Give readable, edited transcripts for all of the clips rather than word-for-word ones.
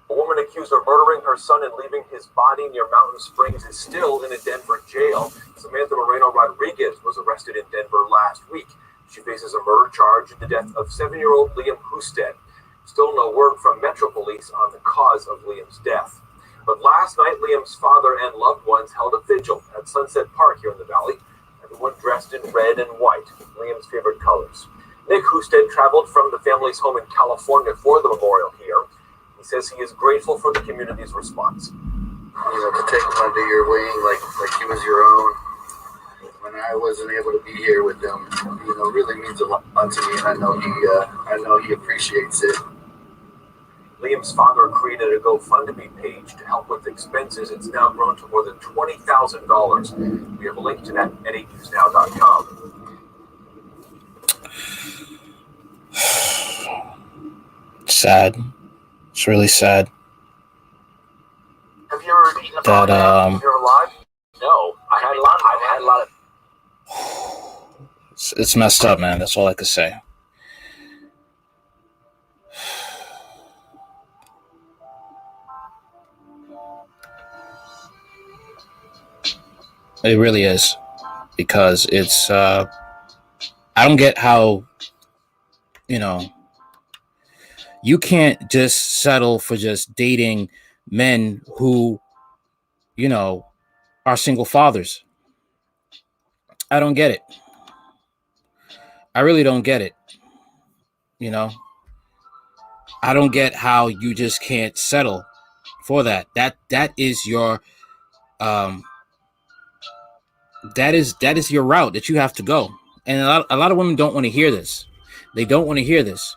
A woman accused of murdering her son and leaving his body near Mountain Springs is still in a Denver jail. Samantha Moreno Rodriguez was arrested in Denver last week. She faces a murder charge in the death of 7-year-old Liam Husted. Still no word from Metro Police on the cause of Liam's death. But last night, Liam's father and loved ones held a vigil at Sunset Park here in the Valley. Everyone dressed in red and white, Liam's favorite colors. Nick Husted traveled from the family's home in California for the memorial here. He says he is grateful for the community's response. To take him under your wing like he was your own. When I wasn't able to be here with him, really means a lot to me, and I know he appreciates it. Liam's father created a GoFundMe page to help with expenses. It's now grown to more than $20,000. We have a link to that at 8newsnow.com. Sad. It's really sad. Have you ever eaten a that you're alive? No, I've had a lot of. It's messed up, man. That's all I could say. It really is, because it's. I don't get how. You can't just settle for just dating men who, are single fathers. I don't get it. I really don't get it. I don't get how you just can't settle for that. That is your that is your route that you have to go. And a lot of women don't want to hear this. They don't want to hear this.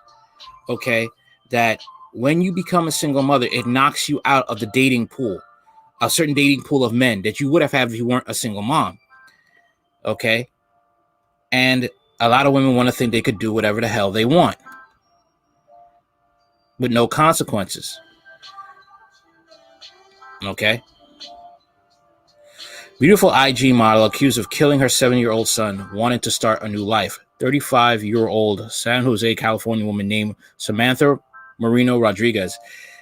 Okay? That when you become a single mother, it knocks you out of the dating pool, a certain dating pool of men that you would have had if you weren't a single mom. Okay? And a lot of women want to think they could do whatever the hell they want with no consequences. Okay? Beautiful IG model accused of killing her 7-year-old son, wanting to start a new life. 35-year-old San Jose, California woman named Samantha Moreno Rodriguez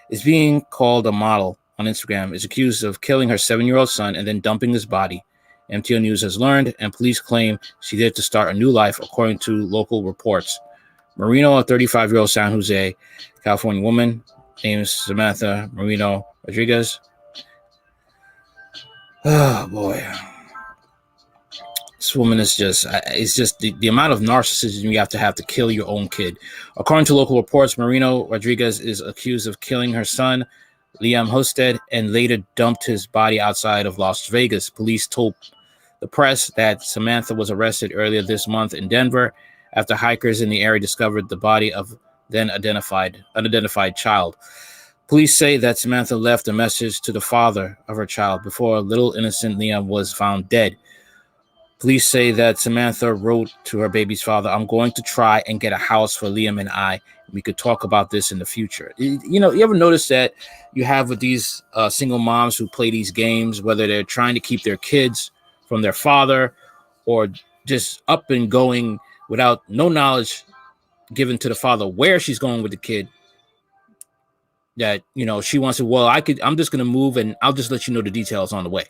is being called a model on Instagram, is accused of killing her 7-year-old son and then dumping his body. MTO News has learned, and police claim she did to start a new life, according to local reports. Moreno, a 35-year-old San Jose, California woman named Samantha Moreno Rodriguez. Oh, boy. This woman is it's just the amount of narcissism you have to kill your own kid. According to local reports, Moreno Rodriguez is accused of killing her son, Liam Husted, and later dumped his body outside of Las Vegas. Police told the press that Samantha was arrested earlier this month in Denver after hikers in the area discovered the body of then unidentified child. Police say that Samantha left a message to the father of her child before little innocent Liam was found dead. Police say that Samantha wrote to her baby's father, "I'm going to try and get a house for Liam and I. We could talk about this in the future." You ever notice that you have with these single moms who play these games, whether they're trying to keep their kids from their father or just up and going without no knowledge given to the father where she's going with the kid, that, she wants to, I'm just going to move and I'll just let you know the details on the way.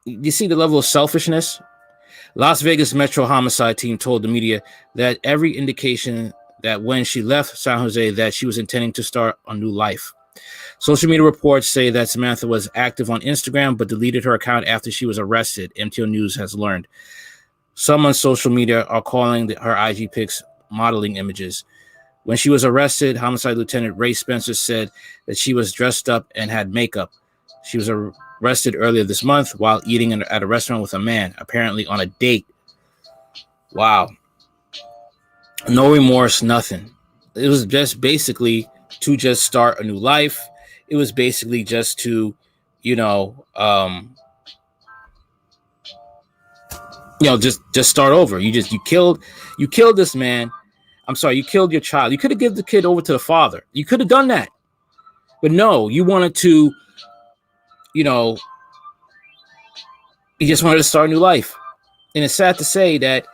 You see the level of selfishness? Las Vegas Metro Homicide Team told the media that every indication that when she left San Jose that she was intending to start a new life. Social media reports say that Samantha was active on Instagram but deleted her account after she was arrested, MTO News has learned. Some on social media are calling her IG pics modeling images. When she was arrested, Homicide Lieutenant Ray Spencer said that she was dressed up and had makeup. She was arrested earlier this month while eating at a restaurant with a man, apparently on a date. Wow. No remorse, nothing. It was just basically to just start a new life. It was basically just to, just start over. You killed this man. I'm sorry, you killed your child. You could have given the kid over to the father. You could have done that. But no, you wanted to, you just wanted to start a new life. And it's sad to say that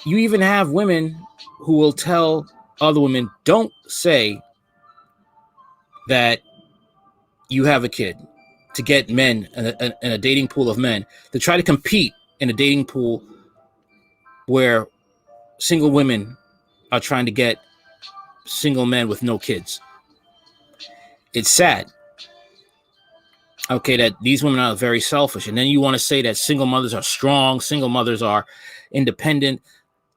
you even have women who will tell other women, don't say that you have a kid, to get men in a dating pool of men, to try to compete in a dating pool where single women are trying to get single men with no kids. It's sad, okay, that these women are very selfish. And then you want to say that single mothers are strong, single mothers are independent,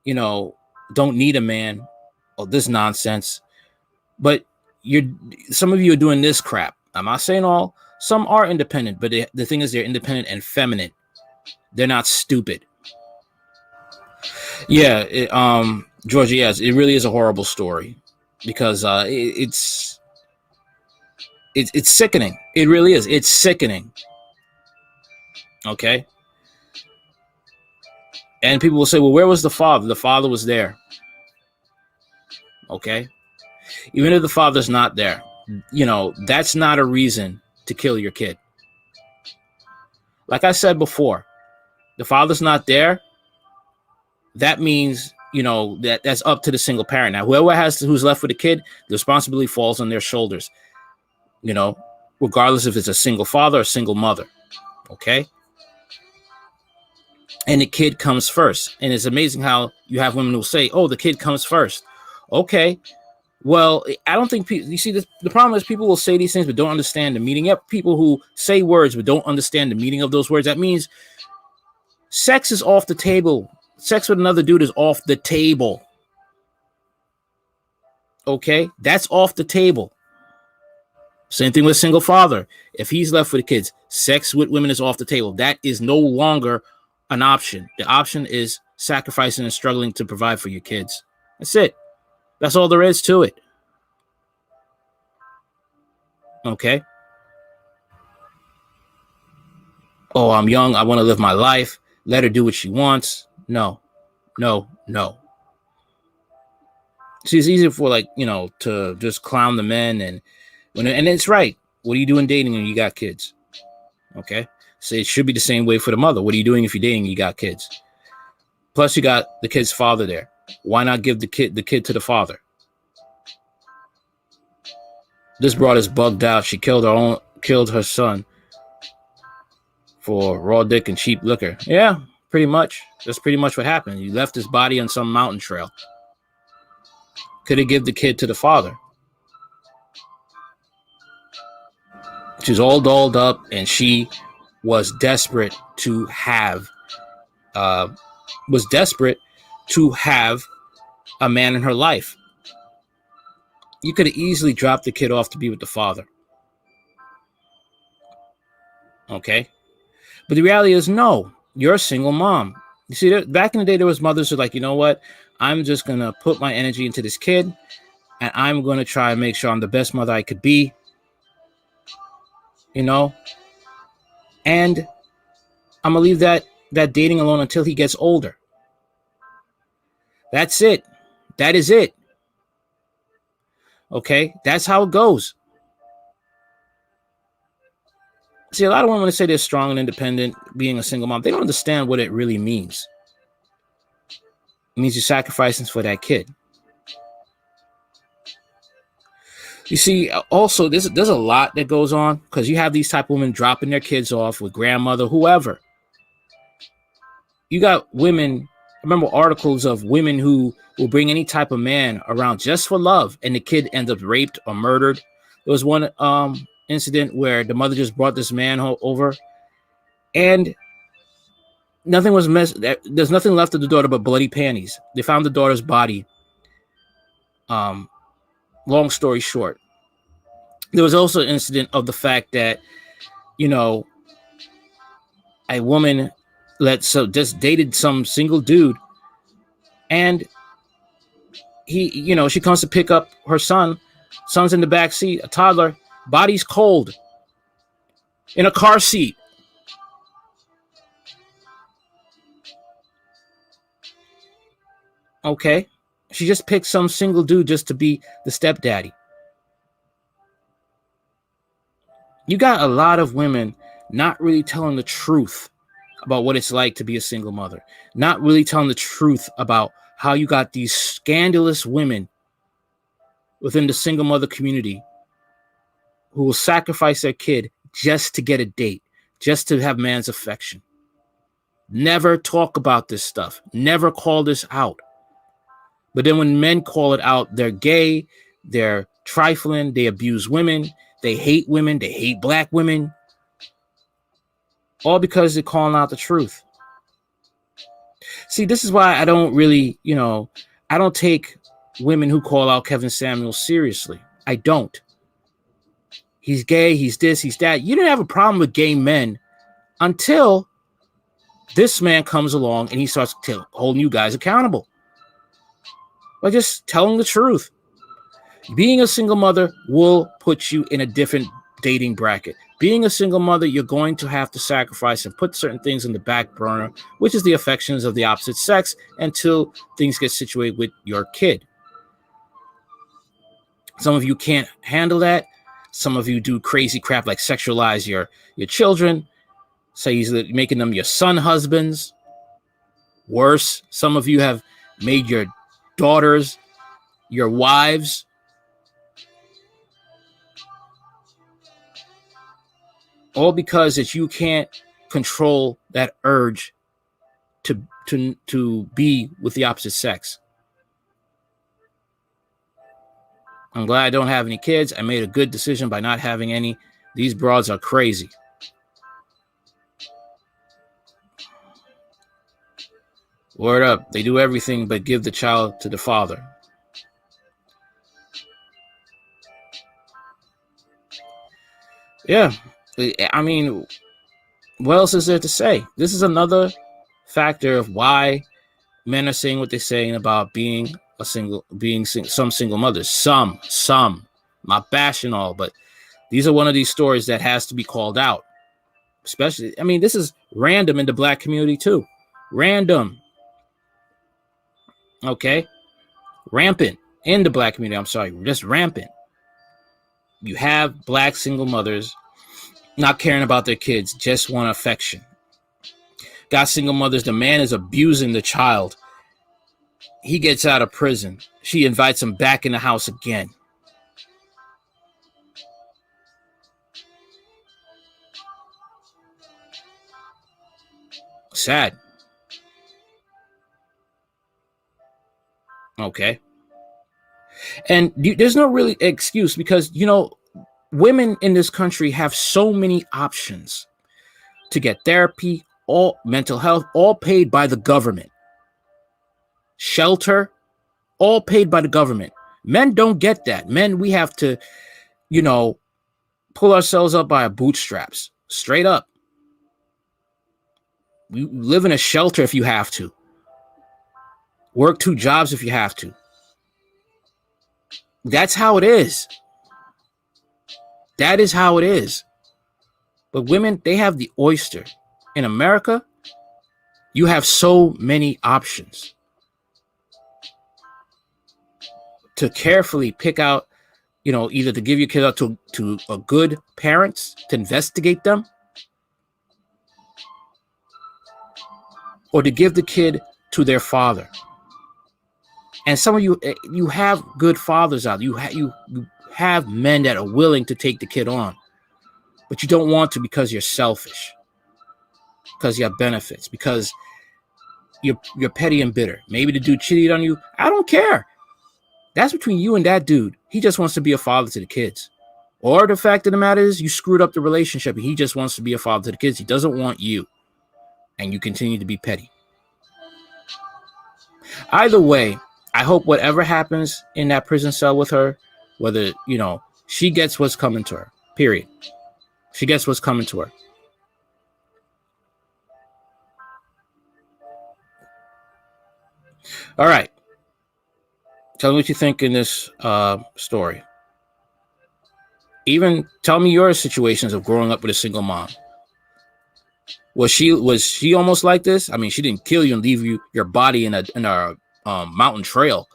don't need a man. Oh, this nonsense. But some of you are doing this crap. I'm not saying all. Some are independent, but the thing is, they're independent and feminine. They're not stupid. Yeah, Georgia, yes, it really is a horrible story because it's sickening. It really is. It's sickening. Okay. And people will say, well, where was the father? The father was there. Okay. Even if the father's not there, that's not a reason to kill your kid. Like I said before, the father's not there. That means, that's up to the single parent. Now, who's left with the kid, the responsibility falls on their shoulders, regardless if it's a single father or single mother. Okay. And the kid comes first. And it's amazing how you have women who say, oh, the kid comes first. Okay. Well, I don't think people, you see, the problem is people will say these things, but don't understand the meaning. You have people who say words, but don't understand the meaning of those words. That means sex is off the table. Sex with another dude is off the table. Okay. That's off the table. Same thing with single father. If he's left with the kids, sex with women is off the table. That is no longer an option. The option is sacrificing and struggling to provide for your kids. That's it. That's all there is to it. Okay. Oh, I'm young. I want to live my life. Let her do what she wants. No. See, it's easy for to just clown the men and it's right. What are you doing dating when you got kids? Okay. So it should be the same way for the mother. What are you doing if you're dating and you got kids? Plus you got the kid's father there. Why not give the kid to the father? This broad is bugged out. She killed her son for raw dick and cheap liquor. Yeah, pretty much. That's pretty much what happened. You left his body on some mountain trail. Could have given the kid to the father. She's all dolled up and she was desperate to have a man in her life. You could have easily dropped the kid off to be with the father. Okay. But the reality is, no, you're a single mom. You see, back in the day, there was mothers who were like, you know what? I'm just going to put my energy into this kid and I'm going to try and make sure I'm the best mother I could be. And I'm going to leave that dating alone until he gets older. That's it. That is it. Okay. That's how it goes. See, a lot of women say they're strong and independent, being a single mom. They don't understand what it really means. It means you're sacrificing for that kid. You see, also, there's a lot that goes on because you have these type of women dropping their kids off with grandmother, whoever. You got women, I remember articles of women who will bring any type of man around just for love, and the kid ends up raped or murdered. There was one incident where the mother just brought this man over, and nothing was missed. There's nothing left of the daughter but bloody panties. They found the daughter's body. Long story short, there was also an incident of the fact that, a woman just dated some single dude, and she comes to pick up her son's in the back seat, a toddler, body's cold, in a car seat. Okay. She just picked some single dude just to be the stepdaddy. You got a lot of women not really telling the truth about what it's like to be a single mother. Not really telling the truth about how you got these scandalous women within the single mother community who will sacrifice their kid just to get a date, just to have man's affection. Never talk about this stuff. Never call this out. But then when men call it out, they're gay, they're trifling, they abuse women, they hate black women. All because they're calling out the truth. See, this is why I don't really, I don't take women who call out Kevin Samuels seriously. I don't. He's gay, he's this, he's that. You didn't have a problem with gay men until this man comes along and he starts holding you guys accountable by just telling the truth. Being a single mother will put you in a different dating bracket. Being a single mother, you're going to have to sacrifice and put certain things in the back burner, which is the affections of the opposite sex, until things get situated with your kid. Some of you can't handle that. Some of you do crazy crap like sexualize your children. Say he's making them your son husbands. Worse, some of you have made your daughters your wives. All because that you can't control that urge to be with the opposite sex. I'm glad I don't have any kids. I made a good decision by not having any. These broads are crazy. Word up. They do everything but give the child to the father. Yeah. I mean, what else is there to say? This is another factor of why men are saying what they're saying about being some single mothers. Some, not bashing all, but these are one of these stories that has to be called out. Especially, I mean, this is random in the black community too. Random. Okay. Rampant in the black community. I'm sorry, just rampant. You have black single mothers not caring about their kids, just want affection. Got single mothers, the man is abusing the child. He gets out of prison. She invites him back in the house again. Sad. Okay. And there's no really excuse because, women in this country have so many options to get therapy, all mental health, all paid by the government. Shelter, all paid by the government. Men don't get that. Men, we have to, pull ourselves up by our bootstraps. Straight up. We live in a shelter if you have to. Work 2 jobs if you have to. That's how it is. That is how it is. But women, they have the oyster. In America, you have so many options to carefully pick out, either to give your kid up to a good parents to investigate them, or to give the kid to their father. And some of you have good fathers out. You have men that are willing to take the kid on, but you don't want to because you're selfish, because you have benefits, because you're petty and bitter. Maybe the dude cheated on you. I don't care. That's between you and that dude. He just wants to be a father to the kids. Or the fact of the matter is you screwed up the relationship and he just wants to be a father to the kids. He doesn't want you. And you continue to be petty. Either way, I hope whatever happens in that prison cell with her, whether, she gets what's coming to her, period. She gets what's coming to her. All right. Tell me what you think in this story. Even tell me your situations of growing up with a single mom. Was she almost like this? I mean, she didn't kill you and leave your body in a mountain trail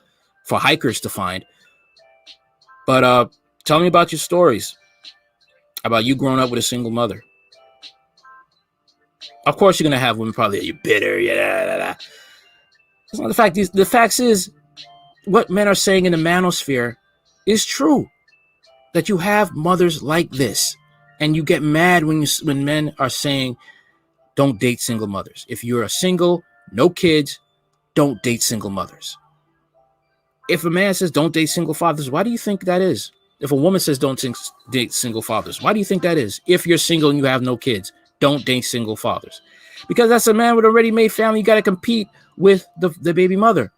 for hikers to find. But tell me about your stories about you growing up with a single mother. Of course, you're gonna have women probably you're bitter. Yeah. That's not the fact. The fact is, what men are saying in the manosphere is true. that you have mothers like this, and you get mad when men are saying don't date single mothers. If you're a single, no kids, don't date single mothers. If a man says don't date single fathers, why do you think that is? If a woman says don't date single fathers, why do you think that is? If you're single and you have no kids, don't date single fathers. Because that's a man with a ready-made family. You got to compete with the baby mother.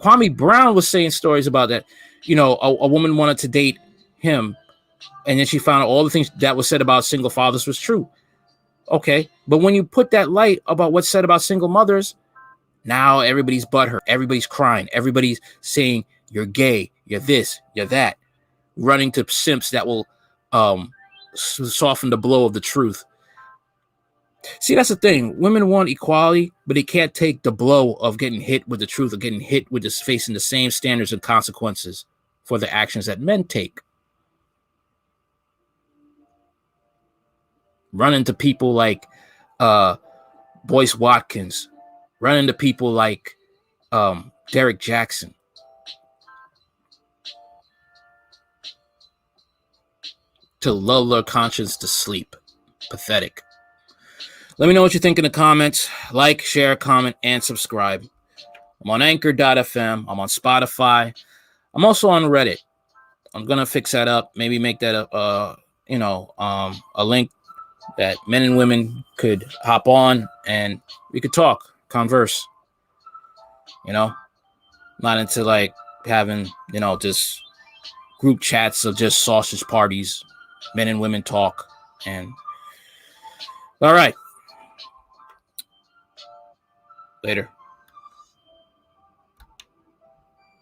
Kwame Brown was saying stories about that. You know, a woman wanted to date him, and then she found out all the things that was said about single fathers was true. Okay, but when you put that light about what's said about single mothers, now everybody's butthurt. Everybody's crying. Everybody's saying you're gay, you're this, you're that, running to simps that will soften the blow of the truth. See, that's the thing. Women want equality, but they can't take the blow of getting hit with the truth, or getting hit with this, facing the same standards and consequences for the actions that men take. Run into people like Boyce Watkins. Run into people like Derek Jackson. To lull their conscience to sleep. Pathetic. Let me know what you think in the comments. Like, share, comment, and subscribe. I'm on Anchor.fm. I'm on Spotify. I'm also on Reddit. I'm gonna fix that up. Maybe make that a link that men and women could hop on and we could talk, converse. You know, not into like having just group chats of just sausage parties. Men and women talk. And all right. Later.